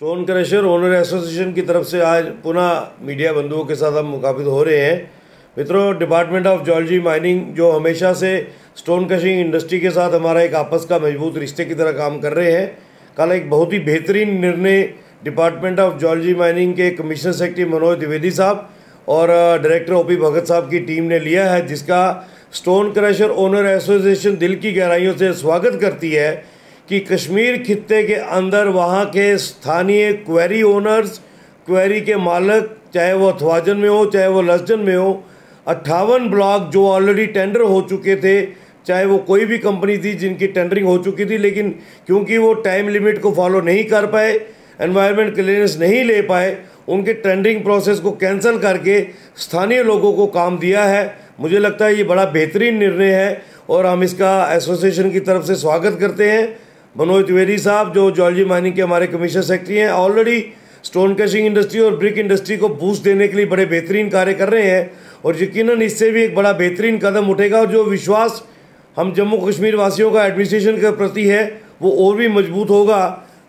Stone crusher owner association की तरफ से आज पुनः मीडिया बंधुओं के साथ हम मुखातिब हो रहे हैं। मित्रों, डिपार्टमेंट ऑफ जियोलॉजी माइनिंग जो हमेशा से स्टोन क्रशिंग इंडस्ट्री के साथ हमारा एक आपस का मजबूत रिश्ते की तरह काम कर रहे हैं। कल एक बहुत ही बेहतरीन निर्णय डिपार्टमेंट ऑफ जियोलॉजी माइनिंग के कमिश्नर सेक्रेटरी मनोज द्विवेदी साहब और डायरेक्टर ओपी भगत साहब की टीम ने लिया है, जिसका स्टोन क्रशर ओनर एसोसिएशन दिल की गहराइयों से स्वागत करती है कि कश्मीर खित्ते के अंदर वहाँ के स्थानीय क्वेरी ओनर्स, क्वेरी के मालिक, चाहे वो अथवाजन में हो चाहे वो लसजन में हो, 58 ब्लॉक जो ऑलरेडी टेंडर हो चुके थे, चाहे वो कोई भी कंपनी थी जिनकी टेंडरिंग हो चुकी थी, लेकिन क्योंकि वो टाइम लिमिट को फॉलो नहीं कर पाए, एनवायरनमेंट क्लियरेंस नहीं ले पाए, उनके टेंडरिंग प्रोसेस को कैंसिल करके स्थानीय लोगों को काम दिया है। मुझे लगता है ये बड़ा बेहतरीन निर्णय है और हम इसका एसोसिएशन की तरफ से स्वागत करते हैं। मनोज द्विवेदी साहब जो जियोलॉजी माइनिंग के हमारे कमिश्नर सेक्रेटरी हैं, ऑलरेडी स्टोन क्रशिंग इंडस्ट्री और ब्रिक इंडस्ट्री को बूस्ट देने के लिए बड़े बेहतरीन कार्य कर रहे हैं और यकीनन इससे भी एक बड़ा बेहतरीन कदम उठेगा और जो विश्वास हम जम्मू कश्मीर वासियों का एडमिनिस्ट्रेशन के प्रति है वो और भी मजबूत होगा।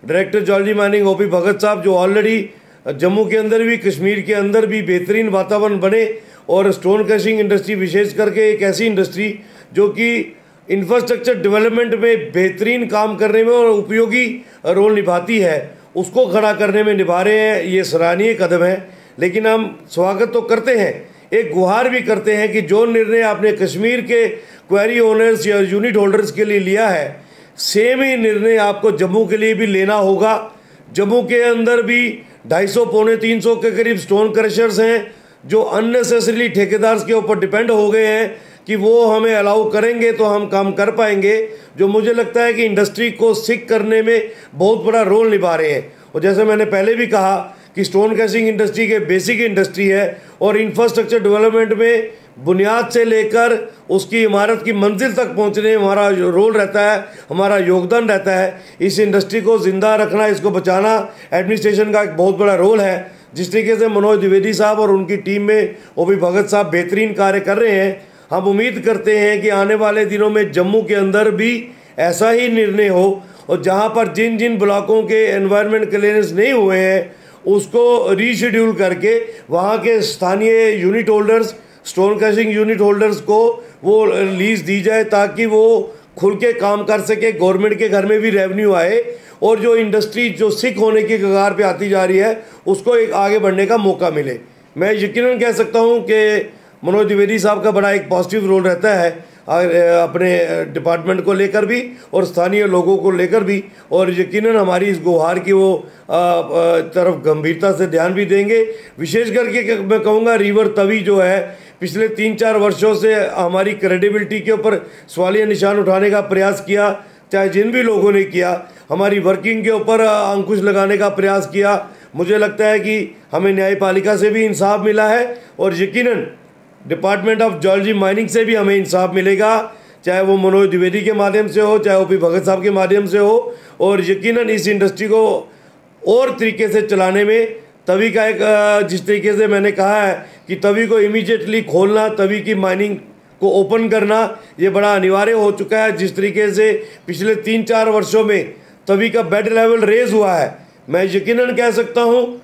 डायरेक्टर जियोलॉजी माइनिंग ओपी भगत साहब जो ऑलरेडी जम्मू के अंदर भी कश्मीर के अंदर भी बेहतरीन वातावरण बने और स्टोन क्रशिंग इंडस्ट्री विशेष करके एक ऐसी इंडस्ट्री जो कि इंफ्रास्ट्रक्चर डेवलपमेंट में बेहतरीन काम करने में और उपयोगी रोल निभाती है, उसको खड़ा करने में निभा रहे हैं। ये सराहनीय कदम है, लेकिन हम स्वागत तो करते हैं, एक गुहार भी करते हैं कि जो निर्णय आपने कश्मीर के क्वेरी ओनर्स या यूनिट होल्डर्स के लिए लिया है, सेम ही निर्णय आपको जम्मू के लिए भी लेना होगा। जम्मू के अंदर भी 250 पौने 300 के करीब स्टोन क्रशर्स हैं जो अननेसेसरीली ठेकेदार्स के ऊपर डिपेंड हो गए हैं कि वो हमें अलाउ करेंगे तो हम काम कर पाएंगे, जो मुझे लगता है कि इंडस्ट्री को सिक करने में बहुत बड़ा रोल निभा रहे हैं। और जैसे मैंने पहले भी कहा कि स्टोन क्रशिंग इंडस्ट्री के बेसिक इंडस्ट्री है और इंफ्रास्ट्रक्चर डेवलपमेंट में बुनियाद से लेकर उसकी इमारत की मंजिल तक पहुंचने में हमारा रोल रहता है, हमारा योगदान रहता है। इस इंडस्ट्री को ज़िंदा रखना, इसको बचाना एडमिनिस्ट्रेशन का एक बहुत बड़ा रोल है। जिस तरीके से मनोज द्विवेदी साहब और उनकी टीम में ओपी भगत साहब बेहतरीन कार्य कर रहे हैं, हम उम्मीद करते हैं कि आने वाले दिनों में जम्मू के अंदर भी ऐसा ही निर्णय हो और जहां पर जिन जिन ब्लॉकों के एनवायरनमेंट क्लियरेंस नहीं हुए हैं उसको रीशेड्यूल करके वहां के स्थानीय unit holders, stone crushing unit holders को वो लीज दी जाए ताकि वो खुल के काम कर सके, गवर्नमेंट के घर में भी रेवेन्यू आए और जो इंडस्ट्री जो सिक होने की कगार पे आती जा रही है उसको एक आगे बढ़ने का मौका मिले। मैं यकीनन कह सकता हूँ कि मनोज द्विवेदी साहब का बड़ा एक पॉजिटिव रोल रहता है अपने डिपार्टमेंट को लेकर भी और स्थानीय लोगों को लेकर भी, और यकीनन हमारी इस गुहार की वो तरफ गंभीरता से ध्यान भी देंगे। विशेष करके मैं कहूँगा रिवर तवी जो है पिछले 3-4 वर्षों से हमारी क्रेडिबिलिटी के ऊपर सवालिया निशान उठाने का प्रयास किया, चाहे जिन भी लोगों ने किया, हमारी वर्किंग के ऊपर अंकुश लगाने का प्रयास किया। मुझे लगता है कि हमें न्यायपालिका से भी इंसाफ मिला है और यकीनन डिपार्टमेंट ऑफ जियोलॉजी माइनिंग से भी हमें इंसाफ मिलेगा, चाहे वो मनोज द्विवेदी के माध्यम से हो चाहे ओपी भगत साहब के माध्यम से हो। और यकीनन इस इंडस्ट्री को और तरीके से चलाने में तवी का एक जिस तरीके से मैंने कहा है कि तवी को इमीडिएटली खोलना, तवी की माइनिंग को ओपन करना, ये बड़ा अनिवार्य हो चुका है। जिस तरीके से पिछले 3-4 वर्षों में तवी का बेड लेवल रेज हुआ है, मैं यकीनन कह सकता हूँ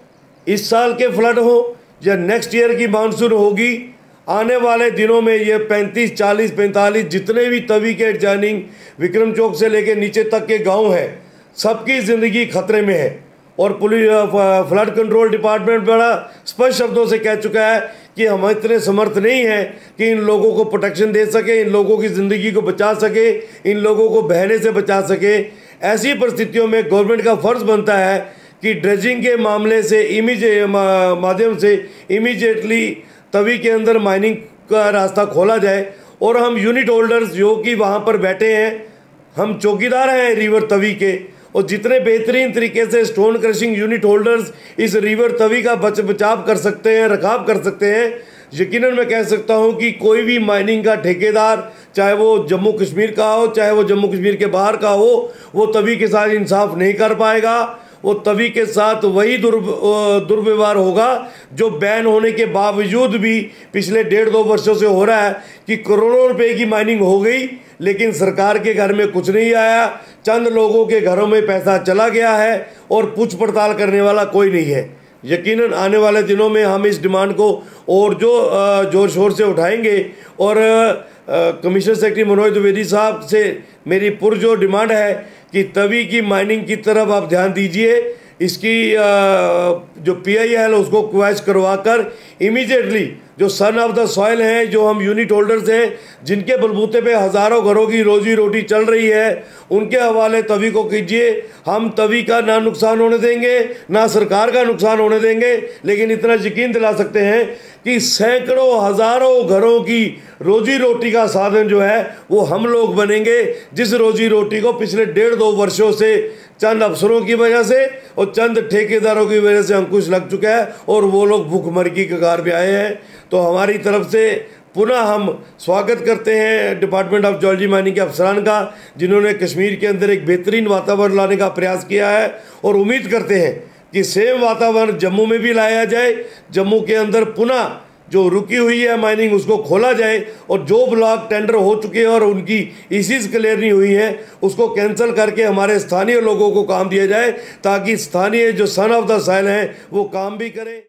इस साल के फ्लड हो या नेक्स्ट ईयर की मानसून होगी, आने वाले दिनों में ये 35, 40, 45 जितने भी तवी के एडजॉइनिंग विक्रम चौक से लेकर नीचे तक के गांव हैं, सबकी ज़िंदगी खतरे में है। और पुलिस फ्लड कंट्रोल डिपार्टमेंट बड़ा स्पष्ट शब्दों से कह चुका है कि हम इतने समर्थ नहीं हैं कि इन लोगों को प्रोटेक्शन दे सके, इन लोगों की ज़िंदगी को बचा सके, इन लोगों को बहने से बचा सके। ऐसी परिस्थितियों में गवर्नमेंट का फ़र्ज़ बनता है कि ड्रेजिंग के मामले से माध्यम से इमीडिएटली तवी के अंदर माइनिंग का रास्ता खोला जाए और हम यूनिट होल्डर्स जो कि वहाँ पर बैठे हैं, हम चौकीदार हैं रिवर तवी के, और जितने बेहतरीन तरीके से स्टोन क्रशिंग यूनिट होल्डर्स इस रिवर तवी का बचाव कर सकते हैं, रखाव कर सकते हैं, यकीनन मैं कह सकता हूं कि कोई भी माइनिंग का ठेकेदार, चाहे वो जम्मू कश्मीर का हो चाहे वो जम्मू कश्मीर के बाहर का हो, वो तवी के साथ इंसाफ नहीं कर पाएगा। वो तवी के साथ वही दुर्व्यवहार होगा जो बैन होने के बावजूद भी पिछले 1.5-2 वर्षों से हो रहा है कि करोड़ों रुपए की माइनिंग हो गई लेकिन सरकार के घर में कुछ नहीं आया, चंद लोगों के घरों में पैसा चला गया है और पूछ पड़ताल करने वाला कोई नहीं है। यकीनन आने वाले दिनों में हम इस डिमांड को और जो जोर शोर से उठाएंगे और कमिश्नर सेक्रेटरी मनोज द्विवेदी साहब से मेरी पुरजोर डिमांड है कि तवी की माइनिंग की तरफ आप ध्यान दीजिए। इसकी जो PIL उसको क्वैश करवाकर इमीडिएटली जो सन ऑफ द सॉइल हैं, जो हम यूनिट होल्डर्स हैं, जिनके बलबूते पे हज़ारों घरों की रोजी रोटी चल रही है, उनके हवाले तवी को कीजिए। हम तवी का ना नुकसान होने देंगे, ना सरकार का नुकसान होने देंगे, लेकिन इतना यकीन दिला सकते हैं कि सैकड़ों हज़ारों घरों की रोजी रोटी का साधन जो है वो हम लोग बनेंगे, जिस रोजी रोटी को पिछले 1.5-2 वर्षों से चंद अफसरों की वजह से और चंद ठेकेदारों की वजह से अंकुश लग चुका है और वो लोग भूखमरी की कगार पे आए हैं। तो हमारी तरफ से पुनः हम स्वागत करते हैं डिपार्टमेंट ऑफ जियोलॉजी माइनिंग के अफसरान का, जिन्होंने कश्मीर के अंदर एक बेहतरीन वातावरण लाने का प्रयास किया है, और उम्मीद करते हैं कि सेम वातावरण जम्मू में भी लाया जाए। जम्मू के अंदर पुनः जो रुकी हुई है माइनिंग उसको खोला जाए, और जो ब्लॉक टेंडर हो चुके हैं और उनकी ईसीज क्लियर नहीं हुई है उसको कैंसिल करके हमारे स्थानीय लोगों को काम दिया जाए, ताकि स्थानीय जो सन ऑफ द सॉइल हैं वो काम भी करें।